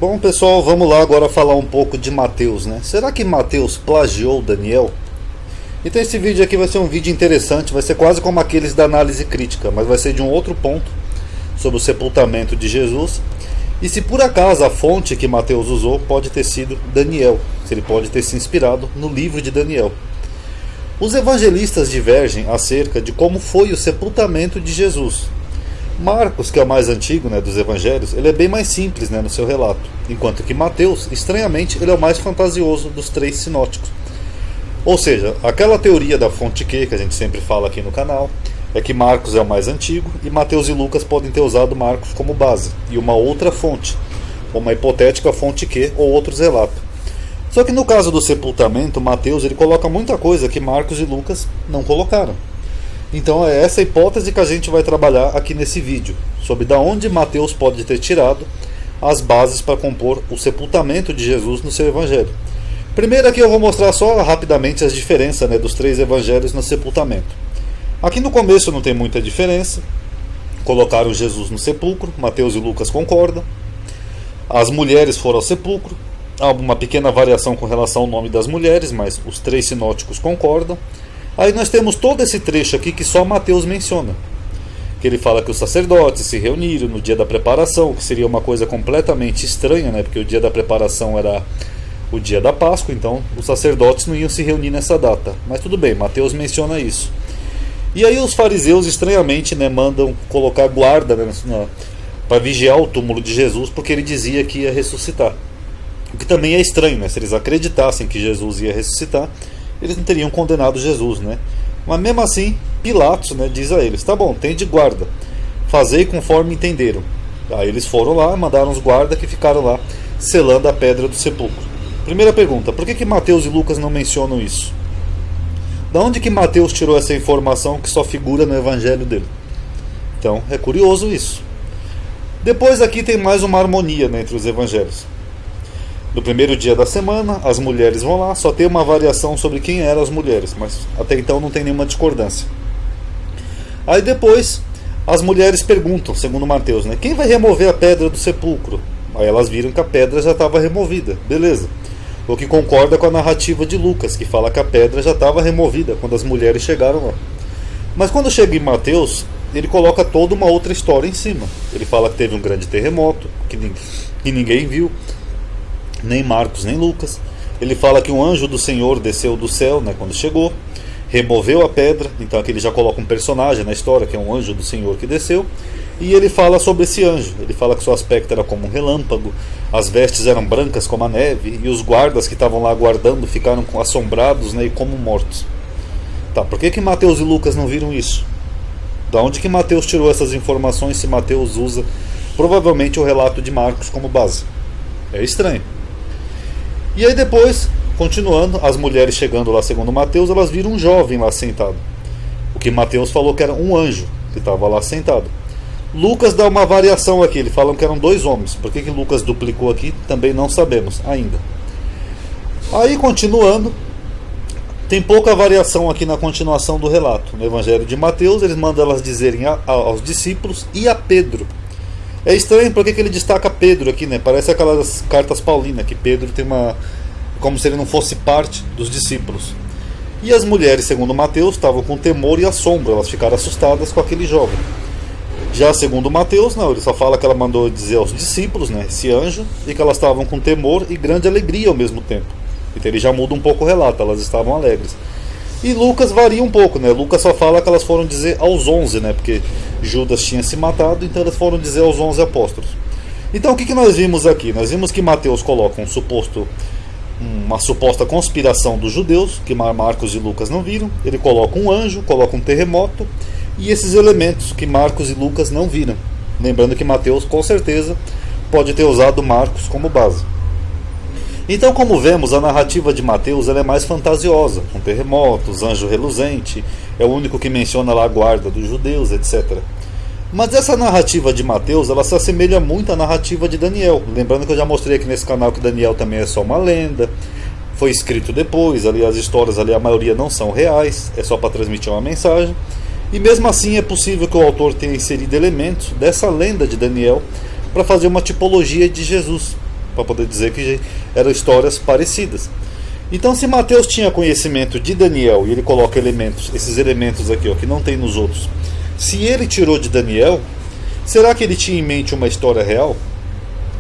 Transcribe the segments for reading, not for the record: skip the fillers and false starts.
Bom, pessoal, vamos lá agora falar um pouco de Mateus, né? Será que Mateus plagiou Daniel? Então esse vídeo aqui vai ser um vídeo interessante, vai ser quase como aqueles da análise crítica, mas vai ser de um outro ponto, sobre o sepultamento de Jesus. E se por acaso a fonte que Mateus usou pode ter sido Daniel, se ele pode ter se inspirado no livro de Daniel. Os evangelistas divergem acerca de como foi o sepultamento de Jesus. Marcos, que é o mais antigo, dos evangelhos, ele é bem mais simples, no seu relato, enquanto que Mateus, estranhamente, ele é o mais fantasioso dos três sinóticos. Ou seja, aquela teoria da fonte Q, que a gente sempre fala aqui no canal, é que Marcos é o mais antigo e Mateus e Lucas podem ter usado Marcos como base, e uma outra fonte, uma hipotética fonte Q ou outros relatos. Só que no caso do sepultamento, Mateus ele coloca muita coisa que Marcos e Lucas não colocaram. Então é essa hipótese que a gente vai trabalhar aqui nesse vídeo, sobre da onde Mateus pode ter tirado as bases para compor o sepultamento de Jesus no seu evangelho. Primeiro aqui eu vou mostrar só rapidamente as diferenças dos três evangelhos no sepultamento. Aqui no começo não tem muita diferença. Colocaram Jesus no sepulcro, Mateus e Lucas concordam. As mulheres foram ao sepulcro. Há uma pequena variação com relação ao nome das mulheres, mas os três sinóticos concordam. Aí nós temos todo esse trecho aqui que só Mateus menciona, que ele fala que os sacerdotes se reuniram no dia da preparação, que seria uma coisa completamente estranha, porque o dia da preparação era o dia da Páscoa, então os sacerdotes não iam se reunir nessa data. Mas tudo bem, Mateus menciona isso. E aí os fariseus estranhamente mandam colocar guarda para vigiar o túmulo de Jesus, porque ele dizia que ia ressuscitar. O que também é estranho, se eles acreditassem que Jesus ia ressuscitar, eles não teriam condenado Jesus, Mas mesmo assim, Pilatos, diz a eles: tá bom, tem de guarda, fazei conforme entenderam. Aí eles foram lá, mandaram os guardas que ficaram lá selando a pedra do sepulcro. Primeira pergunta: por que Mateus e Lucas não mencionam isso? Da onde que Mateus tirou essa informação que só figura no evangelho dele? Então é curioso isso. Depois aqui tem mais uma harmonia entre os evangelhos. No primeiro dia da semana, as mulheres vão lá, só tem uma variação sobre quem eram as mulheres, mas até então não tem nenhuma discordância. Aí depois, as mulheres perguntam, segundo Mateus, quem vai remover a pedra do sepulcro? Aí elas viram que a pedra já estava removida, beleza. O que concorda com a narrativa de Lucas, que fala que a pedra já estava removida quando as mulheres chegaram lá. Mas quando chega em Mateus, ele coloca toda uma outra história em cima. Ele fala que teve um grande terremoto, que ninguém viu, nem Marcos nem Lucas. Ele fala que um anjo do Senhor desceu do céu quando chegou, removeu a pedra. Então aqui ele já coloca um personagem na história, que é um anjo do Senhor que desceu. E ele fala sobre esse anjo. Ele fala que seu aspecto era como um relâmpago, as vestes eram brancas como a neve, e os guardas que estavam lá guardando ficaram assombrados e como mortos. Tá, por que Mateus e Lucas não viram isso? Da onde que Mateus tirou essas informações se Mateus usa provavelmente o relato de Marcos como base? É estranho. E aí depois, continuando, as mulheres chegando lá segundo Mateus, elas viram um jovem lá sentado. O que Mateus falou que era um anjo que estava lá sentado. Lucas dá uma variação aqui, eles falam que eram dois homens. Por que Lucas duplicou aqui? Também não sabemos ainda. Aí continuando, tem pouca variação aqui na continuação do relato. No Evangelho de Mateus, eles mandam elas dizerem aos discípulos e a Pedro. É estranho porque ele destaca Pedro aqui, Parece aquelas cartas paulinas, que Pedro tem como se ele não fosse parte dos discípulos. E as mulheres, segundo Mateus, estavam com temor e assombro, elas ficaram assustadas com aquele jovem. Já segundo Mateus, não, ele só fala que ela mandou dizer aos discípulos, esse anjo, e que elas estavam com temor e grande alegria ao mesmo tempo. Então ele já muda um pouco o relato, elas estavam alegres. E Lucas varia um pouco, Lucas só fala que elas foram dizer aos 11, porque Judas tinha se matado, então elas foram dizer aos 11 apóstolos. Então o que nós vimos aqui? Nós vimos que Mateus coloca uma suposta conspiração dos judeus, que Marcos e Lucas não viram. Ele coloca um anjo, coloca um terremoto, e esses elementos que Marcos e Lucas não viram. Lembrando que Mateus, com certeza, pode ter usado Marcos como base. Então, como vemos, a narrativa de Mateus ela é mais fantasiosa, com terremotos, anjo reluzente, é o único que menciona lá a guarda dos judeus, etc. Mas essa narrativa de Mateus ela se assemelha muito à narrativa de Daniel. Lembrando que eu já mostrei aqui nesse canal que Daniel também é só uma lenda, foi escrito depois, ali as histórias ali a maioria não são reais, é só para transmitir uma mensagem. E mesmo assim é possível que o autor tenha inserido elementos dessa lenda de Daniel para fazer uma tipologia de Jesus. para poder dizer que eram histórias parecidas. Então, se Mateus tinha conhecimento de Daniel, e ele coloca esses elementos aqui, ó, que não tem nos outros, se ele tirou de Daniel, será que ele tinha em mente uma história real?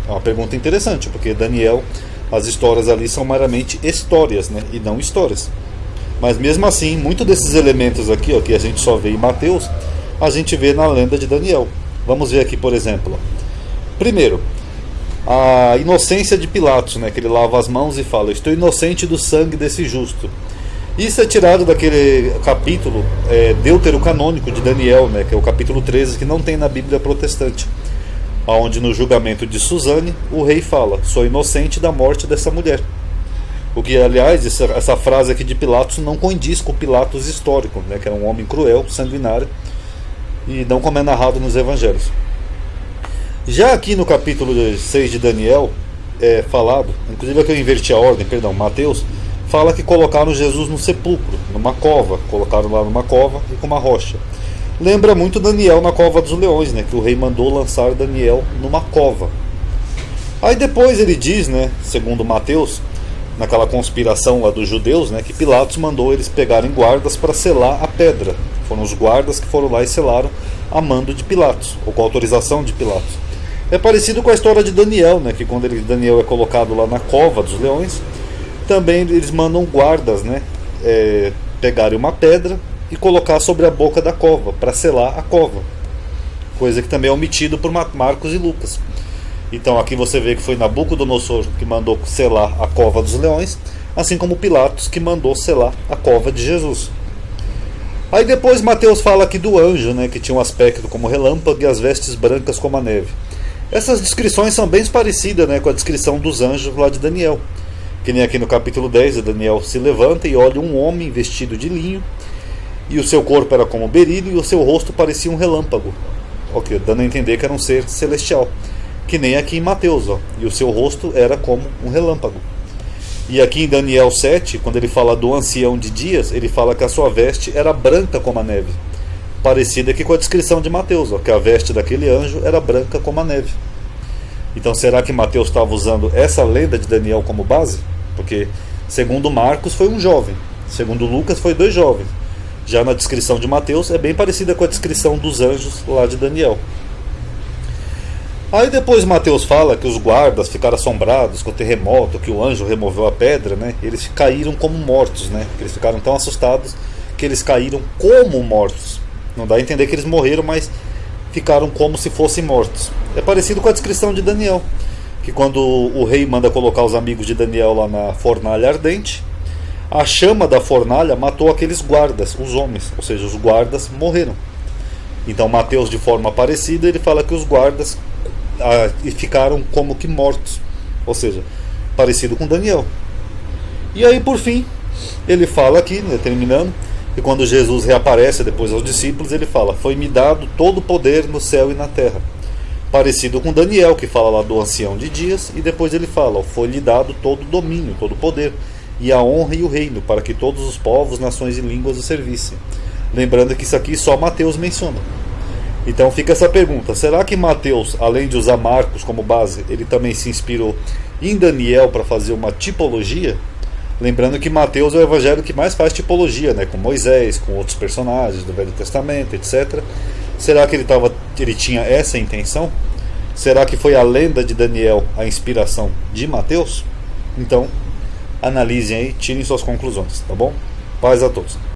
É uma pergunta interessante, porque Daniel, as histórias ali são meramente histórias, né, e não histórias. Mas mesmo assim, muitos desses elementos aqui, ó, que a gente só vê em Mateus, a gente vê na lenda de Daniel. Vamos ver aqui, por exemplo. Primeiro, a inocência de Pilatos, né, que ele lava as mãos e fala: estou inocente do sangue desse justo. Isso é tirado daquele capítulo deuterocanônico de Daniel, né, que é o capítulo 13, que não tem na Bíblia protestante, onde no julgamento de Susane, o rei fala: sou inocente da morte dessa mulher. O que, aliás, essa frase aqui de Pilatos não condiz com o Pilatos histórico, né, que era um homem cruel, sanguinário, e não como é narrado nos evangelhos. Já aqui no capítulo 6 de Daniel, é falado, inclusive aqui eu inverti a ordem, perdão, Mateus, fala que colocaram Jesus no sepulcro, numa cova, colocaram lá numa cova e com uma rocha. Lembra muito Daniel na cova dos leões, né, que o rei mandou lançar Daniel numa cova. Aí depois ele diz, né, segundo Mateus, naquela conspiração lá dos judeus, né, que Pilatos mandou eles pegarem guardas para selar a pedra. Foram os guardas que foram lá e selaram a mando de Pilatos, ou com autorização de Pilatos. É parecido com a história de Daniel, né, que quando Daniel é colocado lá na cova dos leões, também eles mandam guardas, né, pegarem uma pedra e colocar sobre a boca da cova, para selar a cova. Coisa que também é omitido por Marcos e Lucas. Então aqui você vê que foi Nabucodonosor que mandou selar a cova dos leões, assim como Pilatos que mandou selar a cova de Jesus. Aí depois Mateus fala aqui do anjo, né, que tinha um aspecto como relâmpago e as vestes brancas como a neve. Essas descrições são bem parecidas, né, com a descrição dos anjos lá de Daniel. Que nem aqui no capítulo 10, Daniel se levanta e olha um homem vestido de linho, e o seu corpo era como berílio, e o seu rosto parecia um relâmpago. Ok, dando a entender que era um ser celestial. Que nem aqui em Mateus, ó, e o seu rosto era como um relâmpago. E aqui em Daniel 7, quando ele fala do ancião de dias, ele fala que a sua veste era branca como a neve. Parecida aqui com a descrição de Mateus, ó, que a veste daquele anjo era branca como a neve. Então será que Mateus estava usando essa lenda de Daniel como base? Porque segundo Marcos foi um jovem, segundo Lucas foi 2 jovens. Já na descrição de Mateus é bem parecida com a descrição dos anjos lá de Daniel. Aí depois Mateus fala que os guardas ficaram assombrados com o terremoto, que o anjo removeu a pedra, né? Eles caíram como mortos, né? Eles ficaram tão assustados que eles caíram como mortos. Não dá a entender que eles morreram, mas ficaram como se fossem mortos. É parecido com a descrição de Daniel, que quando o rei manda colocar os amigos de Daniel lá na fornalha ardente, a chama da fornalha matou aqueles guardas, os homens, ou seja, os guardas morreram. Então Mateus, de forma parecida, ele fala que os guardas ficaram como que mortos, ou seja, parecido com Daniel. E aí por fim ele fala aqui, né, terminando, que quando Jesus reaparece depois aos discípulos, ele fala: foi-me dado todo o poder no céu e na terra. Parecido com Daniel, que fala lá do ancião de dias, e depois ele fala: foi-lhe dado todo o domínio, todo o poder, e a honra e o reino, para que todos os povos, nações e línguas o servissem. Lembrando que isso aqui só Mateus menciona. Então fica essa pergunta: será que Mateus, além de usar Marcos como base, ele também se inspirou em Daniel para fazer uma tipologia? Lembrando que Mateus é o evangelho que mais faz tipologia, né, com Moisés, com outros personagens do Velho Testamento, etc. Será que ele tinha essa intenção? Será que foi a lenda de Daniel a inspiração de Mateus? Então, analisem aí, tirem suas conclusões, tá bom? Paz a todos.